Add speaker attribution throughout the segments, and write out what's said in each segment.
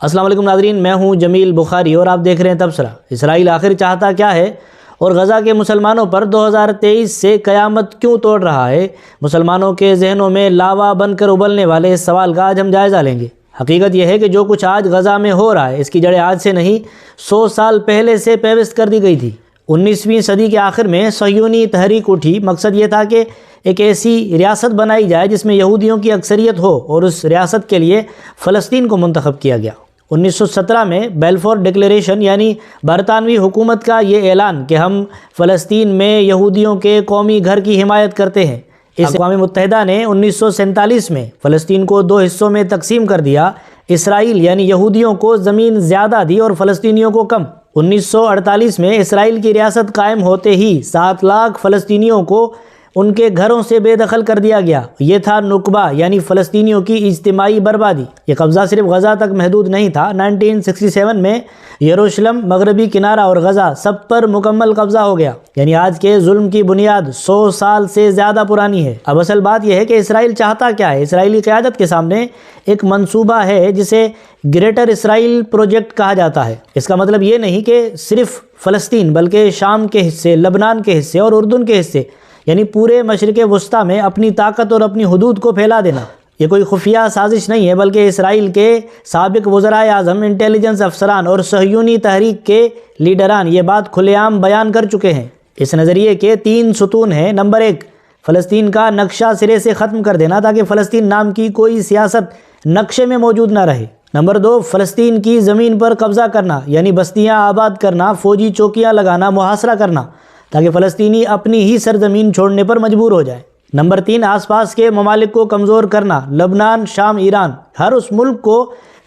Speaker 1: السلام علیکم ناظرین، میں ہوں جمیل بخاری اور آپ دیکھ رہے ہیں تبصرہ۔ اسرائیل آخر چاہتا کیا ہے اور غزہ کے مسلمانوں پر 2023 سے قیامت کیوں توڑ رہا ہے؟ مسلمانوں کے ذہنوں میں لاوا بن کر ابلنے والے اس سوال کا آج ہم جائزہ لیں گے۔ حقیقت یہ ہے کہ جو کچھ آج غزہ میں ہو رہا ہے اس کی جڑیں آج سے نہیں 100 سال پہلے سے پیوست کر دی گئی تھی۔ 19ویں صدی کے آخر میں صہیونی تحریک اٹھی۔ مقصد یہ تھا کہ ایک ایسی ریاست بنائی جائے جس میں یہودیوں کی اکثریت ہو، اور اس ریاست کے لیے فلسطین کو منتخب کیا گیا۔ 1917 میں بیلفور ڈکلیریشن یعنی برطانوی حکومت کا یہ اعلان کہ ہم فلسطین میں یہودیوں کے قومی گھر کی حمایت کرتے ہیں۔ اقوام متحدہ نے 1947 میں فلسطین کو 2 حصوں میں تقسیم کر دیا۔ اسرائیل یعنی یہودیوں کو زمین زیادہ دی اور فلسطینیوں کو کم۔ 1948 میں اسرائیل کی ریاست قائم ہوتے ہی 7 لاکھ فلسطینیوں کو ان کے گھروں سے بے دخل کر دیا گیا۔ یہ تھا نکبہ یعنی فلسطینیوں کی اجتماعی بربادی۔ یہ قبضہ صرف غزہ تک محدود نہیں تھا۔ 1967 میں یروشلم، مغربی کنارہ اور غزہ سب پر مکمل قبضہ ہو گیا۔ یعنی آج کے ظلم کی بنیاد 100 سال سے زیادہ پرانی ہے۔ اب اصل بات یہ ہے کہ اسرائیل چاہتا کیا ہے؟ اسرائیلی قیادت کے سامنے ایک منصوبہ ہے جسے گریٹر اسرائیل پروجیکٹ کہا جاتا ہے۔ اس کا مطلب یہ نہیں کہ صرف فلسطین بلکہ شام کے حصے، لبنان کے حصے اور اردن کے حصے، یعنی پورے مشرق وسطیٰ میں اپنی طاقت اور اپنی حدود کو پھیلا دینا۔ یہ کوئی خفیہ سازش نہیں ہے، بلکہ اسرائیل کے سابق وزرائے اعظم، انٹیلیجنس افسران اور صہیونی تحریک کے لیڈران یہ بات کھلے عام بیان کر چکے ہیں۔ اس نظریے کے 3 ستون ہیں۔ نمبر 1، فلسطین کا نقشہ سرے سے ختم کر دینا تاکہ فلسطین نام کی کوئی سیاست نقشے میں موجود نہ رہے۔ نمبر 2، فلسطین کی زمین پر قبضہ کرنا، یعنی بستیاں آباد کرنا، فوجی چوکیاں لگانا، محاصرہ کرنا تاکہ فلسطینی اپنی ہی سرزمین چھوڑنے پر مجبور ہو جائے۔ نمبر 3، آس پاس کے ممالک کو کمزور کرنا، لبنان، شام، ایران، ہر اس ملک کو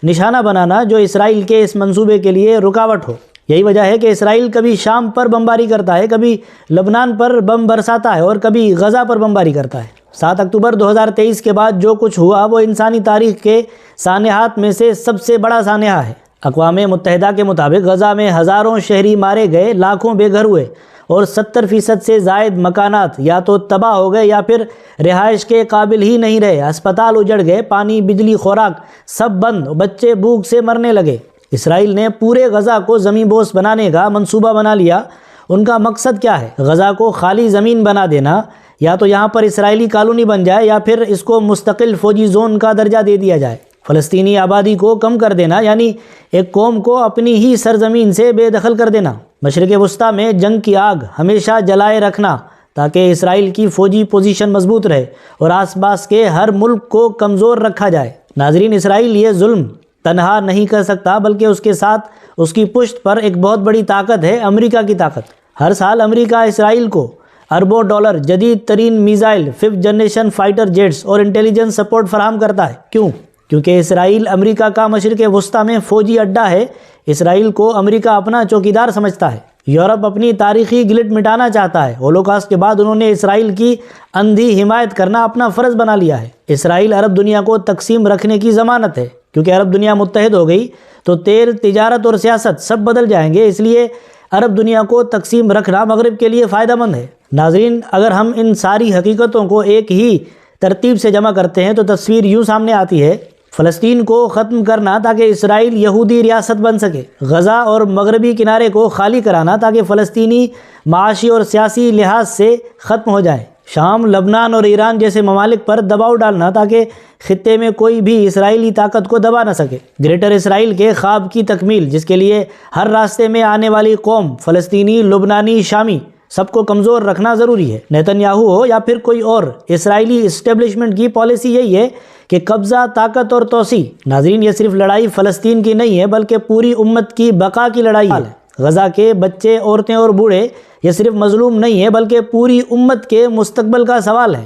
Speaker 1: نشانہ بنانا جو اسرائیل کے اس منصوبے کے لیے رکاوٹ ہو۔ یہی وجہ ہے کہ اسرائیل کبھی شام پر بمباری کرتا ہے، کبھی لبنان پر بم برساتا ہے اور کبھی غزہ پر بمباری کرتا ہے۔ 7 اکتوبر 2023 کے بعد جو کچھ ہوا وہ انسانی تاریخ کے سانحات میں سے سب سے بڑا سانحہ ہے۔ اقوام متحدہ کے مطابق غزہ میں ہزاروں شہری مارے گئے، لاکھوں بے گھر ہوئے اور 70% سے زائد مکانات یا تو تباہ ہو گئے یا پھر رہائش کے قابل ہی نہیں رہے۔ اسپتال اجڑ گئے، پانی، بجلی، خوراک سب بند، بچے بھوک سے مرنے لگے۔ اسرائیل نے پورے غزہ کو زمین بوس بنانے کا منصوبہ بنا لیا۔ ان کا مقصد کیا ہے؟ غزہ کو خالی زمین بنا دینا، یا تو یہاں پر اسرائیلی کالونی بن جائے یا پھر اس کو مستقل فوجی زون کا درجہ دے دیا جائے۔ فلسطینی آبادی کو کم کر دینا، یعنی ایک قوم کو اپنی ہی سرزمین سے بے دخل کر دینا۔ مشرق وسطیٰ میں جنگ کی آگ ہمیشہ جلائے رکھنا تاکہ اسرائیل کی فوجی پوزیشن مضبوط رہے اور آس پاس کے ہر ملک کو کمزور رکھا جائے۔ ناظرین، اسرائیل یہ ظلم تنہا نہیں کر سکتا، بلکہ اس کے ساتھ اس کی پشت پر ایک بہت بڑی طاقت ہے، امریکہ کی طاقت۔ ہر سال امریکہ اسرائیل کو اربوں ڈالر، جدید ترین missile, 5th generation fighter jets اور انٹیلیجنس سپورٹ فراہم کرتا ہے۔ کیوں؟ کیونکہ اسرائیل امریکہ کا مشرق وسطیٰ میں فوجی اڈہ ہے۔ اسرائیل کو امریکہ اپنا چوکیدار سمجھتا ہے۔ یورپ اپنی تاریخی گلٹ مٹانا چاہتا ہے۔ ہولوکاسٹ کے بعد انہوں نے اسرائیل کی اندھی حمایت کرنا اپنا فرض بنا لیا ہے۔ اسرائیل عرب دنیا کو تقسیم رکھنے کی ضمانت ہے۔ کیونکہ عرب دنیا متحد ہو گئی تو تیل، تجارت اور سیاست سب بدل جائیں گے، اس لیے عرب دنیا کو تقسیم رکھنا مغرب کے لیے فائدہ مند ہے۔ ناظرین، اگر ہم ان ساری حقیقتوں کو ایک ہی ترتیب سے جمع کرتے ہیں تو تصویر یوں سامنے آتی ہے: فلسطین کو ختم کرنا تاکہ اسرائیل یہودی ریاست بن سکے، غزہ اور مغربی کنارے کو خالی کرانا تاکہ فلسطینی معاشی اور سیاسی لحاظ سے ختم ہو جائیں، شام، لبنان اور ایران جیسے ممالک پر دباؤ ڈالنا تاکہ خطے میں کوئی بھی اسرائیلی طاقت کو دبا نہ سکے، گریٹر اسرائیل کے خواب کی تکمیل جس کے لیے ہر راستے میں آنے والی قوم، فلسطینی، لبنانی، شامی، سب کو کمزور رکھنا ضروری ہے۔ نیتنیاہو ہو یا پھر کوئی اور، اسرائیلی اسٹیبلشمنٹ کی پالیسی یہی ہے کہ قبضہ، طاقت اور توسیع۔ ناظرین، یہ صرف لڑائی فلسطین کی نہیں ہے بلکہ پوری امت کی بقا کی لڑائی ہے۔ غزہ کے بچے، عورتیں اور بوڑھے یہ صرف مظلوم نہیں ہے بلکہ پوری امت کے مستقبل کا سوال ہے۔